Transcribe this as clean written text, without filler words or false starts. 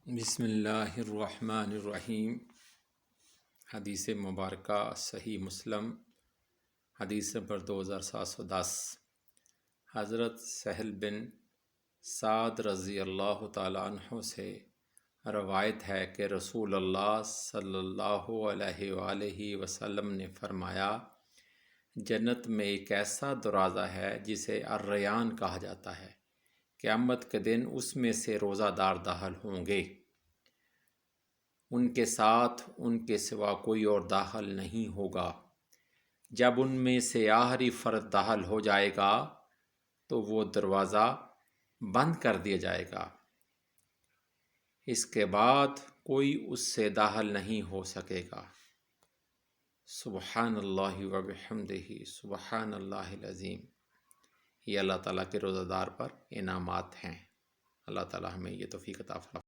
بسم اللہ الرحمن الرحیم۔ حدیث مبارکہ صحیح مسلم حدیث نمبر 2710۔ حضرت سہل بن سعد رضی اللہ تعالیٰ عنہ سے روایت ہے کہ رسول اللہ صلی اللہ علیہ وآلہ وسلم نے فرمایا، جنت میں ایک ایسا دروازہ ہے جسے الریان کہا جاتا ہے۔ قیامت کے دن اس میں سے روزہ دار داخل ہوں گے، ان کے ساتھ ان کے سوا کوئی اور داخل نہیں ہوگا۔ جب ان میں سے آخری فرد داخل ہو جائے گا تو وہ دروازہ بند کر دیا جائے گا، اس کے بعد کوئی اس سے داخل نہیں ہو سکے گا۔ سبحان اللہ و بحمدہ، سبحان اللہ العظیم۔ یہ اللہ تعالیٰ کے روزہ دار پر انعامات ہیں۔ اللہ تعالیٰ ہمیں یہ توفیق عطا فرمائے۔